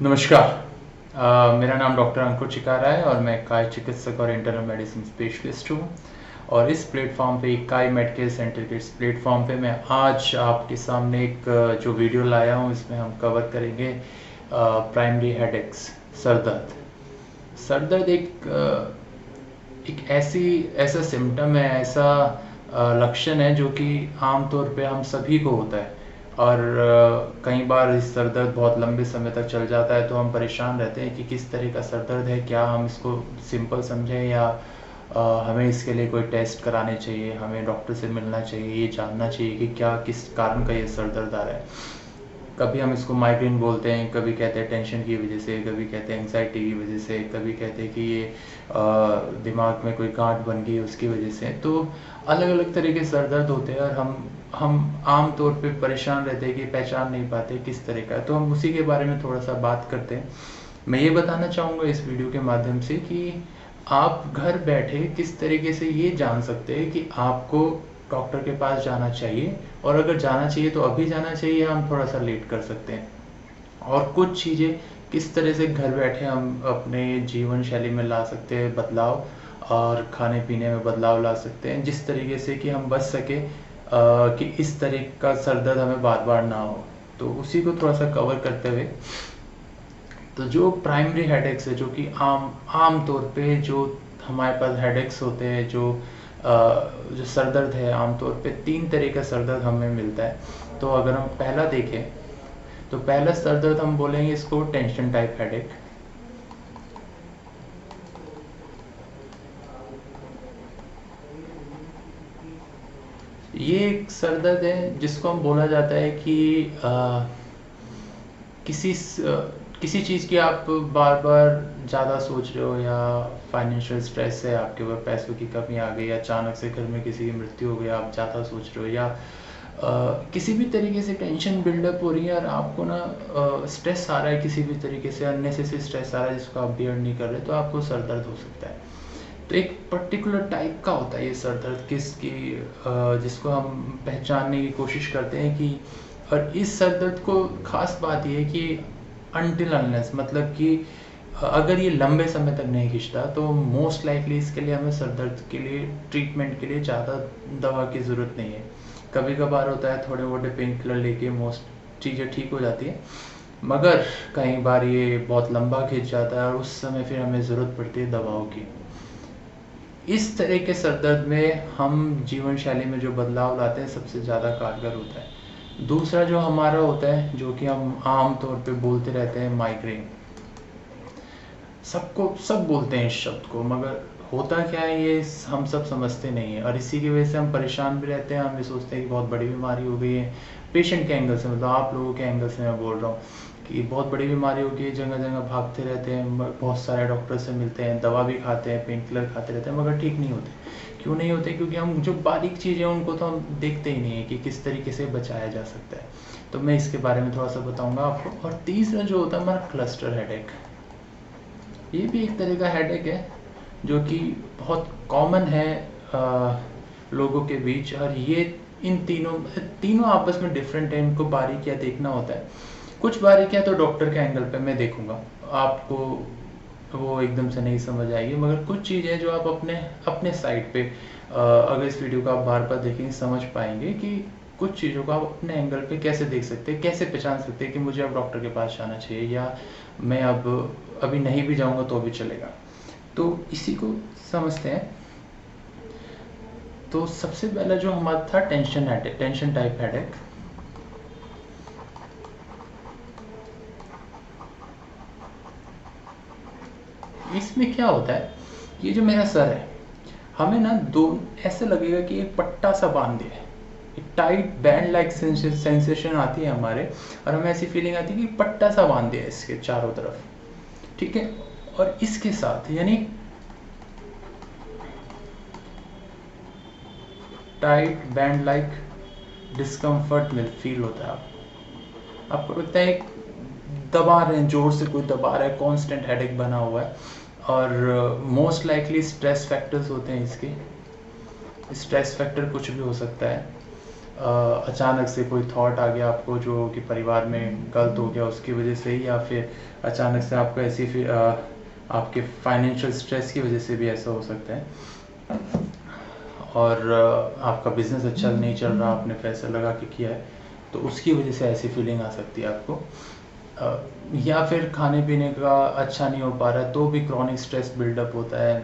नमस्कार। मेरा नाम डॉक्टर अंकुर चिकारा है और मैं काय चिकित्सक और इंटरनल मेडिसिन स्पेशलिस्ट हूँ। और इस प्लेटफॉर्म पे काय मेडिकल सेंटर के इस प्लेटफॉर्म पे मैं आज आपके सामने एक जो वीडियो लाया हूँ इसमें हम कवर करेंगे प्राइमरी हेडेक्स, सर दर्द। सर दर्द एक ऐसा सिम्टम है, ऐसा लक्षण है जो कि आम तौर पे हम सभी को होता है। और कई बार इस सर दर्द बहुत लंबे समय तक चल जाता है तो हम परेशान रहते हैं कि किस तरह का सर दर्द है, क्या हम इसको सिंपल समझें या हमें इसके लिए कोई टेस्ट कराने चाहिए, हमें डॉक्टर से मिलना चाहिए, ये जानना चाहिए कि क्या किस कारण का ये सर दर्द आ रहा है। कभी हम इसको माइग्रेन बोलते हैं, कभी कहते हैं टेंशन की वजह से, कभी कहते हैं एंग्जाइटी की वजह से, कभी कहते हैं कि ये दिमाग में कोई गांठ बन गई उसकी वजह से। तो अलग अलग तरह के सर दर्द होते हैं और हम आम तौर पे परेशान रहते हैं कि पहचान नहीं पाते किस तरह का है। तो हम उसी के बारे में थोड़ा सा बात करते हैं। मैं ये बताना चाहूँगा इस वीडियो के माध्यम से कि आप घर बैठे किस तरीके से ये जान सकते हैं कि आपको डॉक्टर के पास जाना चाहिए, और अगर जाना चाहिए तो अभी जाना चाहिए या हम थोड़ा सा लेट कर सकते हैं। और कुछ चीज़ें किस तरह से घर बैठे हम अपने जीवन शैली में ला सकते हैं बदलाव, और खाने पीने में बदलाव ला सकते हैं जिस तरीके से कि हम बच सके कि इस तरह का सर दर्द हमें बार बार ना हो। तो उसी को थोड़ा सा कवर करते हुए, तो जो प्राइमरी हेडेक्स है, जो कि आम तौर पे जो हमारे पास हेडेक्स होते हैं, जो सर दर्द है, आमतौर पे 3 तरह का सर दर्द हमें मिलता है। तो अगर हम पहला देखें तो पहला सर दर्द हम बोलेंगे इसको टेंशन टाइप हेडेक। ये एक सर दर्द है जिसको हम बोला जाता है कि किसी किसी चीज़ की आप बार बार ज़्यादा सोच रहे हो, या फाइनेंशियल स्ट्रेस है, आपके ऊपर पैसों की कमी आ गई, या अचानक से घर में किसी की मृत्यु हो गई, आप ज़्यादा सोच रहे हो, या किसी भी तरीके से टेंशन बिल्डअप हो रही है और आपको ना स्ट्रेस आ रहा है, किसी भी तरीके से अननेसेसरी स्ट्रेस आ रहा है जिसको आप बियर नहीं कर रहे, तो आपको सर दर्द हो सकता है। तो एक पर्टिकुलर टाइप का होता है ये सर दर्द जिसको हम पहचानने की कोशिश करते हैं कि, और इस सर दर्द को खास बात ये है कि अनटिल अनलेस, मतलब कि अगर ये लंबे समय तक नहीं खिंचता तो मोस्ट लाइकली इसके लिए हमें सर दर्द के लिए ट्रीटमेंट के लिए ज़्यादा दवा की ज़रूरत नहीं है। कभी कभार होता है थोड़े मोटे पेन किलर लेके मोस्ट चीज़ें ठीक हो जाती है, मगर कई बार ये बहुत लंबा खिंच जाता है और उस समय फिर हमें ज़रूरत पड़ती है दवाओं की। इस तरह के सर दर्द में हम जीवन शैली में जो बदलाव लाते हैं सबसे ज़्यादा कारगर होता है। दूसरा जो हमारा होता है, जो कि हम आम तौर पे बोलते रहते हैं, माइग्रेन। सब बोलते हैं इस शब्द को, मगर होता क्या है ये हम सब समझते नहीं है, और इसी की वजह से हम परेशान भी रहते हैं। हम भी सोचते हैं कि बहुत बड़ी बीमारी हो गई है, पेशेंट के एंगल से, मतलब आप लोगों के एंगल से मैं बोल रहा हूँ कि बहुत बड़ी बीमारी हो गई है, जगह जगह भागते रहते हैं, बहुत सारे डॉक्टर से मिलते हैं, दवा भी खाते हैं, पेन किलर खाते रहते हैं, मगर ठीक नहीं होते। क्यों नहीं होते? क्योंकि हम जो बारीक चीज़ें उनको तो हम देखते ही नहीं है कि किस तरीके से बचाया जा सकता है। तो मैं इसके बारे में थोड़ा सा बताऊंगा आपको। और तीसरा जो होता है हमारा क्लस्टर हेडेक, ये भी एक तरह का हेडेक है जो कि बहुत कॉमन है लोगों के बीच। और ये इन तीनों तीनों आपस में डिफरेंट है, इनको बारीकियाँ देखना होता है। कुछ बारीकियाँ तो डॉक्टर के एंगल पे मैं देखूंगा, आपको वो एकदम से नहीं समझ आएगी, मगर कुछ चीज़ें जो आप अपने अपने साइड पे अगर इस वीडियो को आप बार बार देखेंगे समझ पाएंगे कि कुछ चीज़ों को आप अपने एंगल पे कैसे देख सकते हैं, कैसे पहचान सकते हैं कि मुझे अब डॉक्टर के पास जाना चाहिए, या मैं अब अभी नहीं भी जाऊंगा तो भी चलेगा। तो इसी को समझते हैं। तो सबसे पहला जो हमारा था टेंशन टाइप हेडेक। इसमें क्या होता है, ये जो मेरा सर है, हमें ना दो ऐसे लगेगा कि एक पट्टा सा बांध दिया है, एक टाइट बैंड लाइक सेंसेशन आती है हमारे, और हमें ऐसी फीलिंग आती है कि पट्टा सा बांध दिया है इसके चारों तरफ, ठीक है। और इसके साथ यानी टाइट बैंड लाइक डिस्कम्फर्ट में फील होता है आपको लगता है दबा रहे हैं, जोर से कोई दबा रहा है, कांस्टेंट हेडेक बना हुआ है। और मोस्ट लाइकली स्ट्रेस फैक्टर्स होते हैं इसके। स्ट्रेस फैक्टर कुछ भी हो सकता है, अचानक से कोई थॉट आ गया आपको जो कि परिवार में गलत हो गया उसकी वजह से ही, या फिर अचानक से आपको ऐसी फिर आपके फाइनेंशियल स्ट्रेस की वजह से भी ऐसा हो सकता है। और आपका बिजनेस अच्छा नहीं चल रहा, आपने पैसा लगा के किया है तो उसकी वजह से ऐसी फीलिंग आ सकती है आपको। या फिर खाने पीने का अच्छा नहीं हो पा रहा है तो भी क्रॉनिक स्ट्रेस बिल्डअप होता है,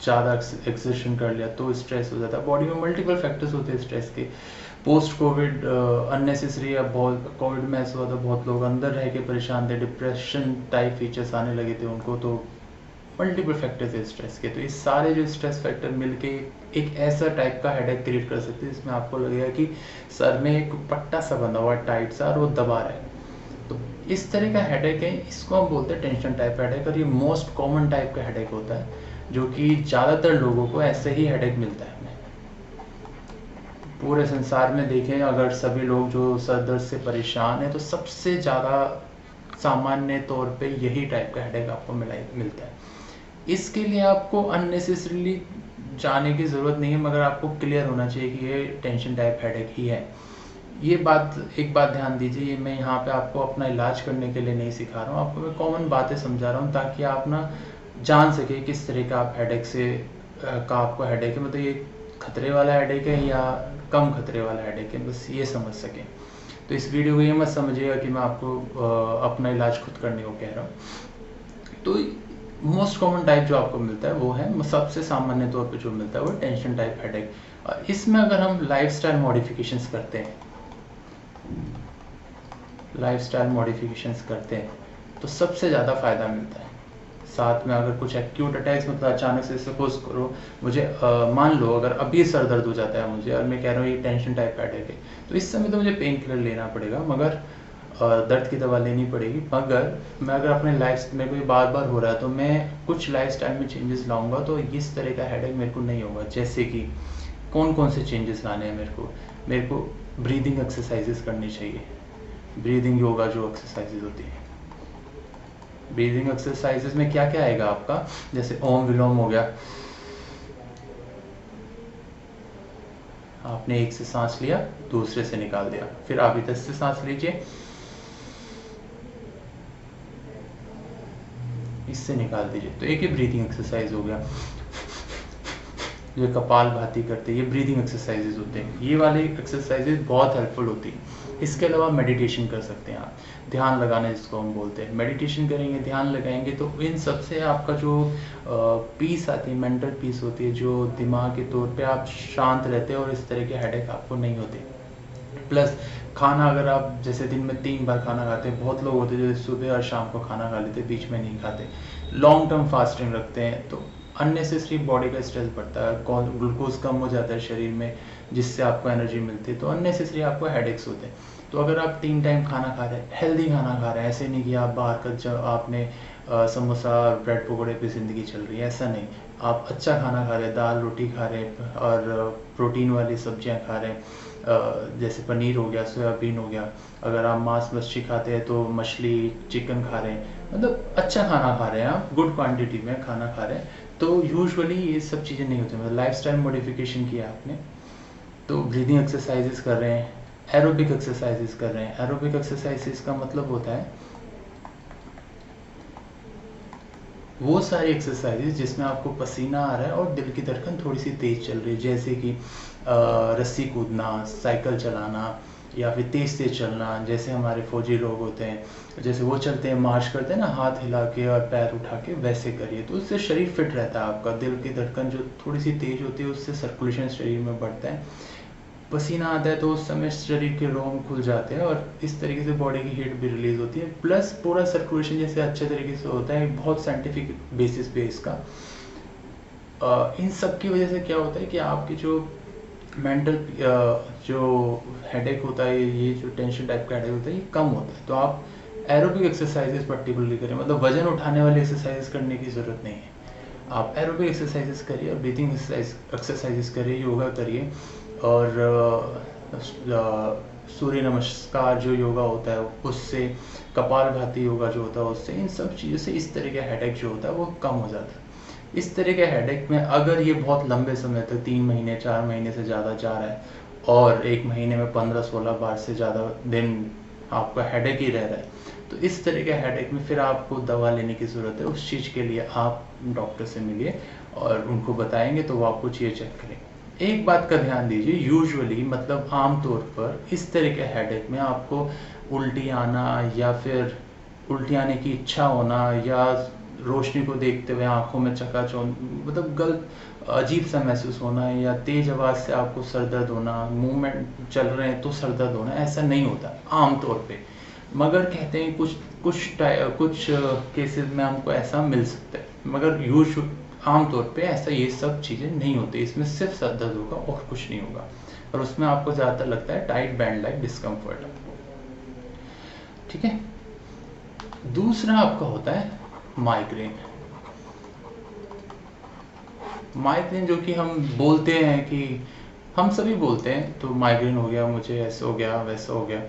ज़्यादा एक्सर्शन कर लिया तो स्ट्रेस हो जाता है। बॉडी में मल्टीपल फैक्टर्स होते हैं स्ट्रेस के। पोस्ट कोविड अननेसेसरी, अब बहुत कोविड में ऐसा हुआ था बहुत लोग अंदर रह के परेशान थे, डिप्रेशन टाइप फीचर्स आने लगे थे उनको, तो मल्टीपल फैक्टर्स है स्ट्रेस के। तो ये सारे जो स्ट्रेस फैक्टर मिलके एक ऐसा टाइप का हेडेक क्रिएट कर सकते हैं जिसमें आपको लगेगा कि सर में एक पट्टा सा बंधा हुआ टाइट सा और वो दबा रहा है। तो इस तरह का हेडेक है, इसको हम बोलते हैं टेंशन टाइप हेडेक, और ये मोस्ट कॉमन टाइप का हेडेक होता है जो कि ज़्यादातर लोगों को ऐसे ही हेडेक मिलता है। हमें पूरे संसार में देखें अगर सभी लोग जो सर दर्द से परेशान है तो सबसे ज़्यादा सामान्य तौर पे यही टाइप का हेडेक आपको मिलता है। इसके लिए आपको अननेसेसरीली जाने की ज़रूरत नहीं है, मगर आपको क्लियर होना चाहिए कि ये टेंशन टाइप हेडेक ही है। ये बात, एक बात ध्यान दीजिए, मैं यहाँ पे आपको अपना इलाज करने के लिए नहीं सिखा रहा हूँ, आपको मैं कॉमन बातें समझा रहा हूँ ताकि आप ना जान सके किस तरह का आप हेडेक से का आपको हेडेक है, मतलब ये खतरे वाला हेडेक है या कम खतरे वाला हेडेक है, बस ये समझ सकें। तो इस वीडियो को ये मत समझिएगा कि मैं आपको अपना इलाज खुद करने को कह रहा हूँ। तो मोस्ट कॉमन टाइप जो आपको मिलता है वो है, सबसे सामान्य तौर पे जो मिलता है वो टेंशन टाइप हेडेक। और इसमें अगर हम लाइफस्टाइल मॉडिफिकेशंस करते हैं, तो सबसे ज़्यादा फायदा मिलता है। साथ में अगर कुछ एक्यूट अटैक्स, मतलब अचानक से सपोज करो मुझे मान लो अगर अभी सर दर्द हो जाता है मुझे और मैं कह रहा हूँ ये टेंशन टाइप का अटैक है, तो इस समय तो मुझे पेन किलर लेना पड़ेगा, मगर दर्द की दवा लेनी पड़ेगी। मगर मैं अगर अपने मेरे को ये बार बार हो रहा है तो मैं कुछ लाइफस्टाइल में चेंजेस लाऊंगा तो इस तरह का हेडेक मेरे को नहीं होगा। जैसे कि कौन कौन से चेंजेस लाने हैं मेरे को ब्रीदिंग एक्सरसाइजेस करनी चाहिए। ब्रीदिंग योगा जो एक्सरसाइजेज होती है, ब्रीदिंग एक्सरसाइजेज में क्या क्या आएगा आपका, जैसे ओम विलोम हो गया, आपने एक से सांस लिया दूसरे से निकाल दिया, फिर आप इधर से सांस लीजिए इससे निकाल दीजिए, तो एक ही ब्रीदिंग एक्सरसाइज हो गया। जो कपाल भाती करते हैं ये ब्रीदिंग एक्सरसाइजेज होते हैं, ये वाली एक्सरसाइजेज बहुत हेल्पफुल होती है। इसके अलावा मेडिटेशन कर सकते हैं आप, ध्यान लगाना जिसको हम बोलते हैं। मेडिटेशन करेंगे, ध्यान लगाएंगे तो इन सबसे आपका जो पीस आती है, मेंटल पीस होती है, जो दिमाग के तौर पे आप शांत रहते हैं और इस तरह के हेडेक आपको नहीं होते। प्लस खाना, अगर आप जैसे दिन में 3 बार खाना खाते हैं, बहुत लोग होते हैं जो सुबह और शाम को खाना खा लेते हैं, बीच में नहीं खाते, लॉन्ग टर्म फास्टिंग रखते हैं, तो अननेसेसरी बॉडी का स्ट्रेस बढ़ता है, ग्लूकोज कम हो जाता है शरीर में जिससे आपको एनर्जी मिलती है, तो अननेसेसरी आपको हेडेक्स होते हैं। तो अगर आप 3 टाइम खाना खा रहे हैं, हेल्दी खाना खा रहे हैं, ऐसे नहीं कि आप बाहर का जब आपने समोसा और ब्रेड पकौड़े पे ज़िंदगी चल रही है, ऐसा नहीं। आप अच्छा खाना खा रहे हैं, दाल रोटी खा रहे हैं और प्रोटीन वाली सब्जियां खा रहे हैं, जैसे पनीर हो गया, सोयाबीन हो गया। अगर आप मांस मच्छी खाते हैं तो मछली चिकन खा रहे हैं, मतलब अच्छा खाना खा रहे हैं, आप गुड क्वांटिटी में खाना खा रहे हैं, तो यूजुअली ये सब चीज़ें नहीं होती। मतलब लाइफस्टाइल मॉडिफिकेशन किया आपने, तो ब्रीदिंग एक्सरसाइजेस कर रहे हैं, एरोबिक एक्सरसाइजेस कर रहे हैं। एरोबिक एक्सरसाइजेस का मतलब होता है वो सारी एक्सरसाइजेज जिसमें आपको पसीना आ रहा है और दिल की धड़कन थोड़ी सी तेज चल रही है, जैसे कि रस्सी कूदना, साइकिल चलाना, या फिर तेज तेज चलना। जैसे हमारे फौजी लोग होते हैं, जैसे वो चलते हैं, मार्च करते हैं ना, हाथ हिला के और पैर उठा के, वैसे करिए, तो उससे शरीर फिट रहता है आपका। दिल की धड़कन जो थोड़ी सी तेज होती है उससे सर्कुलेशन शरीर में बढ़ता है, पसीना आता है तो उस समय शरीर के रोम खुल जाते हैं और इस तरीके से बॉडी की हीट भी रिलीज होती है। प्लस पूरा सर्कुलेशन जैसे अच्छे तरीके से होता है, बहुत साइंटिफिक बेसिस पे इसका। इन सब की वजह से क्या होता है कि आपकी जो मेंटल जो हेडेक होता है, ये जो टेंशन टाइप का हेडेक होता है, ये कम होता है। तो आप एरोबिक एक्सरसाइजेस पर्टिकुलरली करें, मतलब वजन उठाने वाली एक्सरसाइज करने की ज़रूरत नहीं है। आप एरोबिक एक्सरसाइजेस करिए, ब्रीथिंग एक्सरसाइजेस करिए, योगा करिए, और सूर्य नमस्कार जो योगा होता है उससे, कपाल भाती योगा जो होता है उससे, इन सब चीज़ों से इस तरह का हेडेक जो होता है वो कम हो जाता है। इस तरह के हेडेक में अगर ये बहुत लंबे समय तक 3 महीने 4 महीने से ज़्यादा जा रहा है और एक महीने में 15-16 बार से ज़्यादा दिन आपका हेडेक ही रह रहा है, तो इस तरह के हेडेक में फिर आपको दवा लेने की ज़रूरत है। उस चीज़ के लिए आप डॉक्टर से मिलिए और उनको बताएंगे तो वो आपको चीज़ें चेक करेंगे। एक बात का ध्यान दीजिए, यूजुअली मतलब आमतौर पर इस तरह के हेडेक में आपको उल्टी आना या फिर उल्टी आने की इच्छा होना या रोशनी को देखते हुए आंखों में चकाचौंध मतलब गलत अजीब सा महसूस होना या तेज आवाज़ से आपको सर दर्द होना, मूवमेंट चल रहे हैं तो सर दर्द होना, ऐसा नहीं होता आमतौर पे। मगर कहते हैं कुछ केसेस में हमको ऐसा मिल सकता है, मगर आमतौर पे ऐसा ये सब चीज़ें नहीं होती। इसमें सिर्फ सर दर्द होगा और कुछ नहीं होगा, और उसमें आपको ज़्यादातर लगता है टाइट बैंड लाइक डिस्कम्फर्ट। ठीक है। दूसरा आपका होता है माइग्रेन। माइग्रेन जो कि हम बोलते हैं कि हम सभी बोलते हैं तो माइग्रेन हो गया मुझे, ऐसा हो गया वैसा हो गया,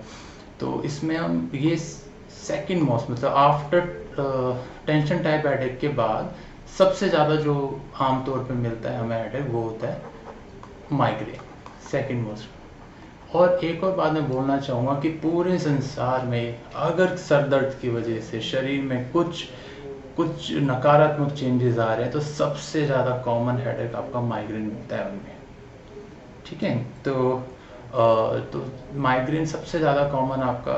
तो इसमें हम ये सेकंड मोस्ट मतलब आफ्टर टेंशन टाइप हेडेक के बाद सबसे ज़्यादा जो आमतौर पे मिलता है हमें हेडेक वो होता है माइग्रेन, सेकंड मोस्ट। और एक और बात मैं बोलना चाहूँगा कि पूरे संसार में अगर सर दर्द की वजह से शरीर में कुछ नकारात्मक चेंजेस आ रहे हैं तो सबसे ज़्यादा कॉमन हेडेक आपका माइग्रेन मिलता है उनमें। ठीक है। तो माइग्रेन सबसे ज़्यादा कॉमन आपका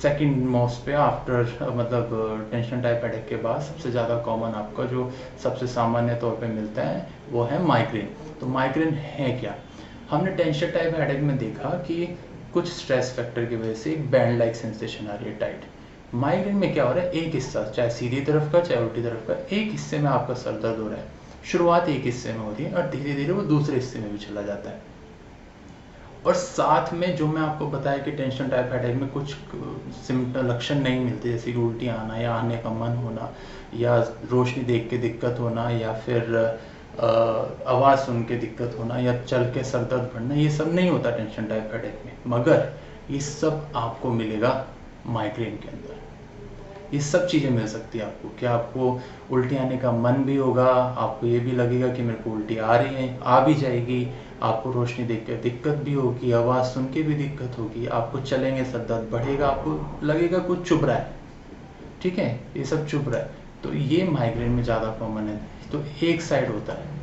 सेकंड मोस्ट पे आफ्टर मतलब टेंशन टाइप हेडेक के बाद सबसे ज़्यादा कॉमन आपका जो सबसे सामान्य तौर पे मिलता है वो है माइग्रेन। तो माइग्रेन है क्या? हमने टेंशन टाइप हेडेक में देखा कि कुछ स्ट्रेस फैक्टर की वजह से एक बैंड लाइक सेंसेशन आ रही है टाइट। माइग्रेन में क्या हो रहा है, एक हिस्सा चाहे सीधी तरफ का चाहे उल्टी तरफ का, एक हिस्से में आपका सर दर्द हो रहा है। शुरुआत एक हिस्से में होती है और धीरे धीरे वो दूसरे हिस्से में भी चला जाता है। और साथ में जो मैं आपको बताया कि टेंशन टाइप हेडेक में कुछ सिम्टम लक्षण नहीं मिलते, जैसे कि उल्टी आना या आने का मन होना या रोशनी देख के दिक्कत होना या फिर आवाज़ सुन के दिक्कत होना या चल के सर दर्द बढ़ना, ये सब नहीं होता टेंशन टाइप हेडेक में। मगर ये सब आपको मिलेगा माइग्रेन के अंदर। ये सब चीज़ें मिल सकती है आपको कि आपको उल्टी आने का मन भी होगा, आपको ये भी लगेगा कि मेरे को उल्टी आ रही है, आ भी जाएगी, आपको रोशनी देख कर दिक्कत भी होगी, आवाज़ सुन के भी दिक्कत होगी, आपको चलेंगे सर दर्द बढ़ेगा, आपको लगेगा कुछ चुभ रहा है। ठीक है, ये सब चुभ रहा है, तो ये माइग्रेन में ज़्यादा कॉमन है। तो एक साइड होता है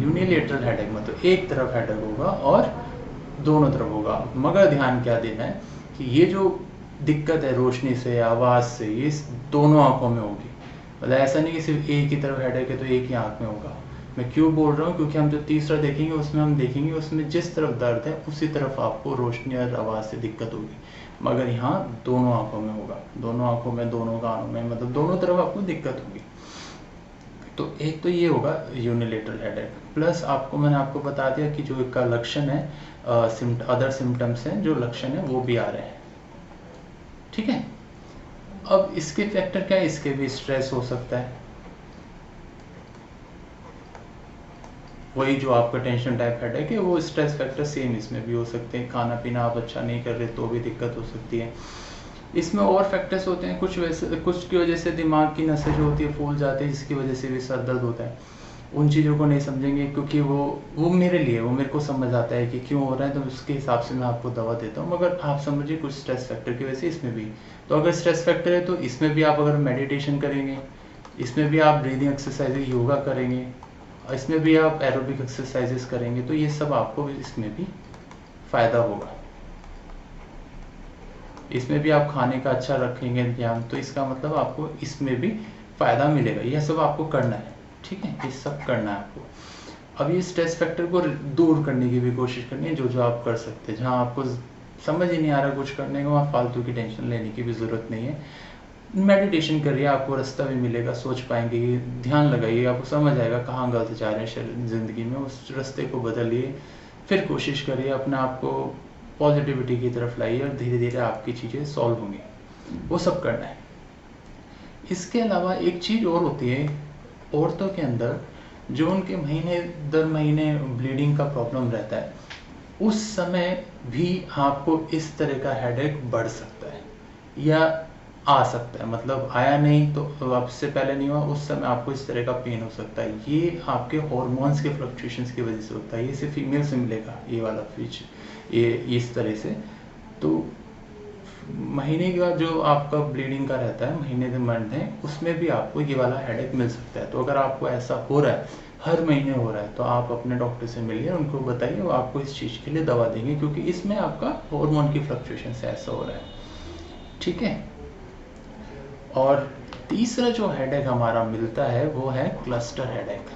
यूनिलेटरल हेडेक, मतलब एक तरफ हेडेक होगा और दोनों तरफ होगा। मगर ध्यान क्या देना है कि ये जो दिक्कत है रोशनी से आवाज़ से, ये दोनों आंखों में होगी। मतलब ऐसा नहीं कि सिर्फ एक ही तरफ हेडेक है तो एक ही आंख में होगा। मैं क्यों बोल रहा हूँ, क्योंकि हम जो तीसरा देखेंगे उसमें हम देखेंगे उसमें जिस तरफ दर्द है उसी तरफ आपको रोशनी और आवाज़ से दिक्कत होगी। मगर यहाँ दोनों आंखों में होगा, दोनों आंखों में, दोनों कानों में, मतलब दोनों तरफ आपको दिक्कत होगी। तो एक तो ये होगा यूनिलेटरल हेडेक। प्लस मैंने आपको बता दिया कि जो इसका लक्षण है, अदर सिम्टम्स हैं जो लक्षण है वो भी आ रहे हैं। ठीक है। अब इसके फैक्टर क्या है, इसके भी स्ट्रेस हो सकता है, वही जो आपका टेंशन टाइप हेडेक है वो स्ट्रेस फैक्टर सेम इसमें भी हो सकते हैं। खाना पीना आप अच्छा नहीं कर रहे तो भी दिक्कत हो सकती है। इसमें और फैक्टर्स होते हैं, कुछ की वजह से दिमाग की नसें जो होती है फूल जाती है, जिसकी वजह से भी सर दर्द होता है। उन चीज़ों को नहीं समझेंगे क्योंकि वो मेरे को समझ आता है कि क्यों हो रहा है, तो उसके हिसाब से मैं आपको दवा देता हूँ। मगर आप समझिए कुछ स्ट्रेस फैक्टर की वजह से इसमें भी, तो अगर स्ट्रेस फैक्टर है तो इसमें भी आप अगर मेडिटेशन करेंगे, इसमें भी आप ब्रीदिंग एक्सरसाइज योगा करेंगे, इसमें भी आप एरोबिक एक्सरसाइजेस करेंगे, तो ये सब आपको इसमें भी फ़ायदा होगा। इसमें भी आप खाने का अच्छा रखेंगे ध्यान, तो इसका मतलब आपको इसमें भी फ़ायदा मिलेगा। यह सब आपको करना है। ठीक है, ये सब करना है आपको। अब ये स्ट्रेस फैक्टर को दूर करने की भी कोशिश करनी है, जो आप कर सकते हैं। जहाँ आपको समझ ही नहीं आ रहा कुछ करने का, वहाँ फालतू की टेंशन लेने की भी ज़रूरत नहीं है। मेडिटेशन करिए, आपको रास्ता भी मिलेगा, सोच पाएंगे, ध्यान लगाइए, आपको समझ आएगा कहाँ गलत जा रहे हैं ज़िंदगी में, उस रास्ते को बदलिए। फिर कोशिश करिए अपने आप को पॉजिटिविटी की तरफ लाइए और धीरे धीरे आपकी चीज़ें सॉल्व होंगी। वो सब करना है। इसके अलावा एक चीज़ और होती है औरतों के अंदर, जो उनके महीने दर महीने ब्लीडिंग का प्रॉब्लम रहता है, उस समय भी आपको इस तरह का हेडेक बढ़ सकता है, या आ सकता है, मतलब आया नहीं तो अब से पहले नहीं हुआ, उस समय आपको इस तरह का पेन हो सकता है। ये आपके हॉर्मोन्स के फ्लक्चुएशंस की वजह से होता है। ये सिर्फ फीमेल से मिलेगा ये वाला फीचर, ये इस तरह से। तो महीने के बाद जो आपका ब्लीडिंग का रहता है, महीने के मंथ है, उसमें भी आपको ये वाला हेडेक मिल सकता है। तो अगर आपको ऐसा हो रहा है, हर महीने हो रहा है, तो आप अपने डॉक्टर से मिलिए, उनको बताइए, वो आपको इस चीज़ के लिए दवा देंगे, क्योंकि इसमें आपका हार्मोन की फ्लक्चुएशन से ऐसा हो रहा है। ठीक है। और तीसरा जो हेडेक हमारा मिलता है वो है cluster headache.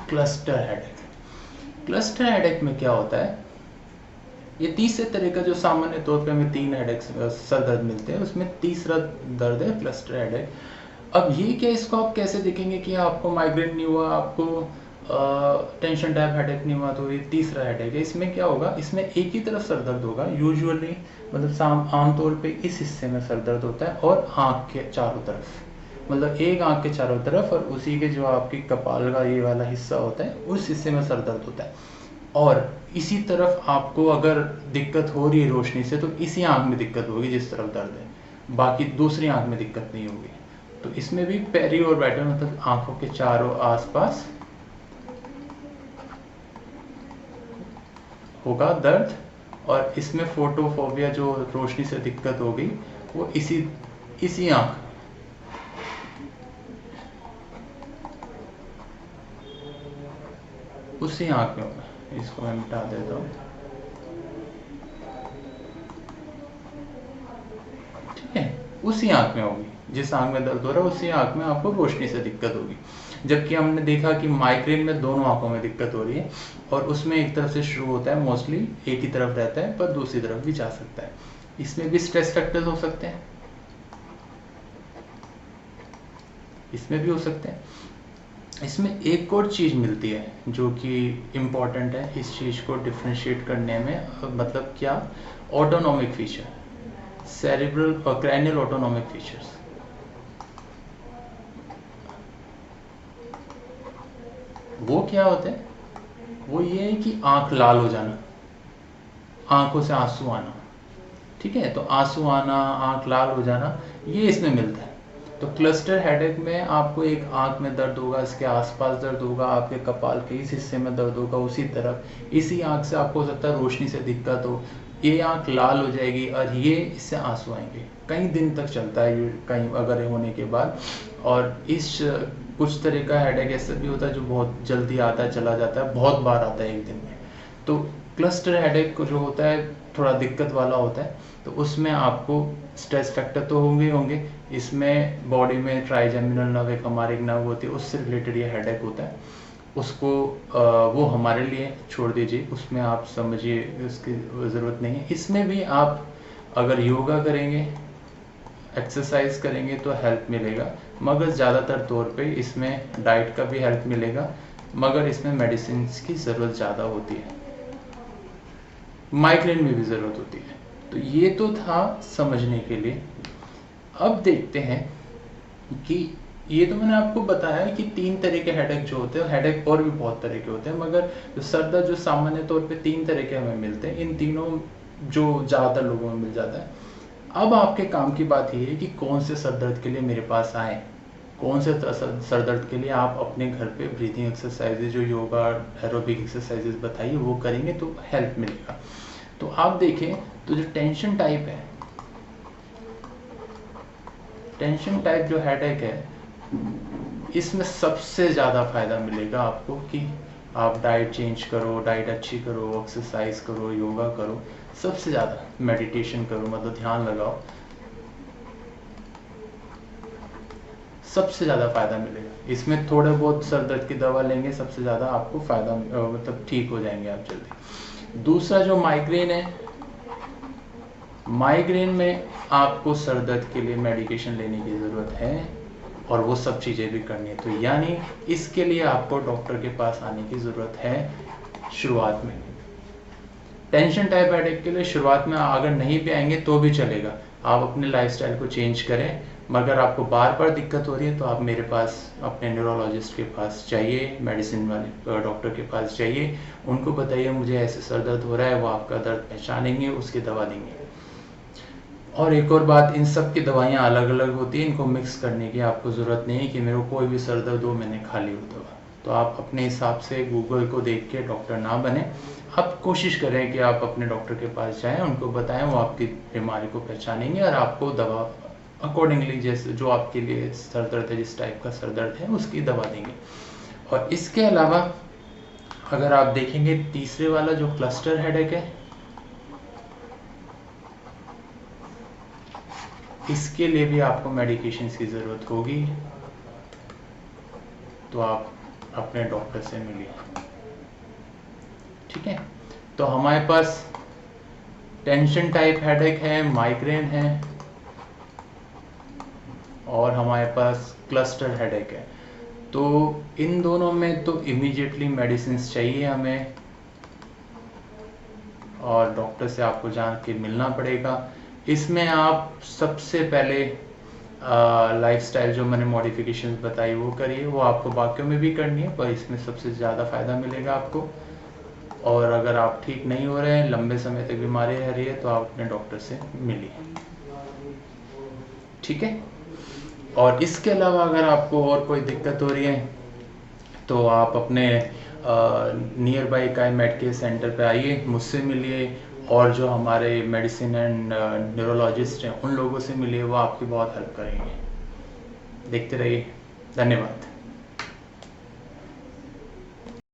Cluster headache, cluster headache में क्या होता है, ये तीसरे तरह का जो सामान्य तौर पे हमें 3 हेडेक सर दर्द मिलते हैं, उसमें तीसरा दर्द है क्लस्टर हेडेक। अब ये क्या, इसको आप कैसे देखेंगे कि आपको माइग्रेन नहीं हुआ, आपको टेंशन टाइप हेडेक नहीं हुआ, तो ये तीसरा हेडेक है। इसमें क्या होगा, इसमें एक ही तरफ सर दर्द होगा यूजुअली, मतलब आमतौर पे इस हिस्से में सर दर्द होता है और आँख के चारों तरफ, मतलब एक आँख के चारों तरफ, और उसी के जो आपकी कपाल का ये वाला हिस्सा होता है उस हिस्से में सर दर्द होता है। और इसी तरफ आपको अगर दिक्कत हो रही है रोशनी से, तो इसी आँख में दिक्कत होगी जिस तरफ दर्द है, बाकी दूसरी आँख में दिक्कत नहीं होगी। तो इसमें भी पेरी और बैटर, मतलब आंखों के चारों आसपास होगा दर्द, और इसमें फोटोफोबिया जो रोशनी से दिक्कत होगी वो इसी आंख, उसी आंख में होगा। इसको मैं मिटा देता हूँ। ठीक है, उसी आंख में होगी, जिस आंख में दर्द हो रहा है उसी आंख में आपको रोशनी से दिक्कत होगी। जबकि हमने देखा कि माइग्रेन में दोनों आंखों में दिक्कत हो रही है, और उसमें एक तरफ से शुरू होता है, मोस्टली एक ही तरफ रहता है, पर दूसरी तरफ भी जा सकता है। इसमें भी स्ट्रेस फैक्टर्स हो सकते हैं, इसमें भी हो सकते हैं। इसमें एक और चीज़ मिलती है जो कि इम्पॉर्टेंट है इस चीज़ को डिफ्रेंशिएट करने में, मतलब क्या, ऑटोनॉमिक फीचर, सेरिब्रल और क्रैनियल ऑटोनॉमिक फीचर्स। वो क्या होते हैं, वो ये है कि आंख लाल हो जाना, आंखों से आंसू आना। ठीक है, तो आंसू आना, आंख लाल हो जाना, ये इसमें मिलता है। तो क्लस्टर हेडेक में आपको एक आंख में दर्द होगा, इसके आसपास दर्द होगा, आपके कपाल के इस हिस्से में दर्द होगा, उसी तरफ इसी आंख से आपको हो सकता है रोशनी से दिक्कत हो, ये आंख लाल हो जाएगी और ये इससे आंसू आएंगे। कई दिन तक चलता है ये, कहीं अगर होने के बाद। और इस कुछ तरह का हेडेक ऐसा भी होता है जो बहुत जल्दी आता है, चला जाता है, बहुत बार आता है एक दिन में। तो क्लस्टर हेडेक जो होता है थोड़ा दिक्कत वाला होता है, तो उसमें आपको स्ट्रेस फैक्टर तो होंगे। इसमें बॉडी में ट्राइजेमिनल नर्व, एक हमारी एक नर्व होती है, उससे रिलेटेड ये हेडेक होता है। उसको वो हमारे लिए छोड़ दीजिए, उसमें आप समझिए, उसकी ज़रूरत नहीं है। इसमें भी आप अगर योगा करेंगे, एक्सरसाइज करेंगे तो हेल्प मिलेगा, मगर ज़्यादातर तौर पे इसमें डाइट का भी हेल्प मिलेगा, मगर इसमें मेडिसिन की ज़रूरत ज़्यादा होती है, माइग्रेन में भी ज़रूरत होती है। तो ये तो था समझने के लिए। अब देखते हैं कि ये तो मैंने आपको बताया कि 3 तरह के हेडेक जो होते हैं, हेडेक और भी बहुत तरह के होते हैं, मगर जो सर दर्द जो सामान्य तौर पे 3 तरह के हमें मिलते हैं, इन तीनों जो ज़्यादातर लोगों में मिल जाता है। अब आपके काम की बात ये है कि कौन से सर दर्द के लिए मेरे पास आए, कौन से सर दर्द के लिए आप अपने घर पे ब्रीथिंग एक्सरसाइजेज, जो योगा एरोबिक एक्सरसाइजेज बताइए, वो करेंगे तो हेल्प मिलेगा। तो आप देखें, तो जो टेंशन टाइप है, टेंशन टाइप जो हेडेक है, इसमें सबसे ज़्यादा फायदा मिलेगा आपको कि आप डाइट चेंज करो, डाइट अच्छी करो, एक्सरसाइज करो, योगा करो, सबसे ज़्यादा मेडिटेशन करो, मतलब ध्यान लगाओ, सबसे ज़्यादा फायदा मिलेगा। इसमें थोड़े बहुत सर दर्द की दवा लेंगे, सबसे ज़्यादा आपको फायदा, मतलब ठीक हो जाएंगे आप जल्दी। दूसरा जो माइग्रेन है, माइग्रेन में आपको सर दर्द के लिए मेडिकेशन लेने की ज़रूरत है, और वो सब चीज़ें भी करनी है। तो यानी इसके लिए आपको डॉक्टर के पास आने की ज़रूरत है शुरुआत में। टेंशन टाइप हेडेक के लिए शुरुआत में अगर नहीं भी आएंगे तो भी चलेगा, आप अपने लाइफस्टाइल को चेंज करें, मगर आपको बार बार दिक्कत हो रही है तो आप मेरे पास अपने न्यूरोलॉजिस्ट के पास जाइए, मेडिसिन वाले डॉक्टर के पास जाइए, उनको बताइए मुझे ऐसे सर दर्द हो रहा है, वो आपका दर्द पहचानेंगे, उसकी दवा देंगे। और एक और बात, इन सब की दवाइयाँ अलग अलग होती हैं, इनको मिक्स करने की आपको ज़रूरत नहीं है कि मेरे को कोई भी सर दर्द हो मैंने खा ली वो दवा। तो आप अपने हिसाब से गूगल को देख के डॉक्टर ना बने, आप कोशिश करें कि आप अपने डॉक्टर के पास जाएं, उनको बताएं, वो आपकी बीमारी को पहचानेंगे और आपको दवा अकॉर्डिंगली जैसे जो आपके लिए सर दर्द है, जिस टाइप का सर दर्द है उसकी दवा देंगे। और इसके अलावा अगर आप देखेंगे तीसरे वाला जो क्लस्टर हेडेक है, इसके लिए भी आपको मेडिकेशंस की ज़रूरत होगी, तो आप अपने डॉक्टर से मिलिए। ठीक है, तो हमारे पास टेंशन टाइप हेडेक है, माइग्रेन है, और हमारे पास क्लस्टर हेडेक है। तो इन दोनों में तो इमीडिएटली मेडिसिन चाहिए हमें, और डॉक्टर से आपको जान के मिलना पड़ेगा। इसमें आप सबसे पहले लाइफस्टाइल जो मैंने मॉडिफिकेशंस बताई वो करिए, वो आपको बाकियों में भी करनी है पर इसमें सबसे ज़्यादा फ़ायदा मिलेगा आपको। और अगर आप ठीक नहीं हो रहे हैं, लंबे समय तक बीमारी रह रही है, तो आप अपने डॉक्टर से मिलिए। ठीक है, और इसके अलावा अगर आपको और कोई दिक्कत हो रही है तो आप अपने नियर बाई काई मेडिकल सेंटर पे आइए, मुझसे मिलिए, और जो हमारे मेडिसिन एंड न्यूरोलॉजिस्ट हैं उन लोगों से मिलिए, वो आपकी बहुत हेल्प करेंगे। देखते रहिए, धन्यवाद।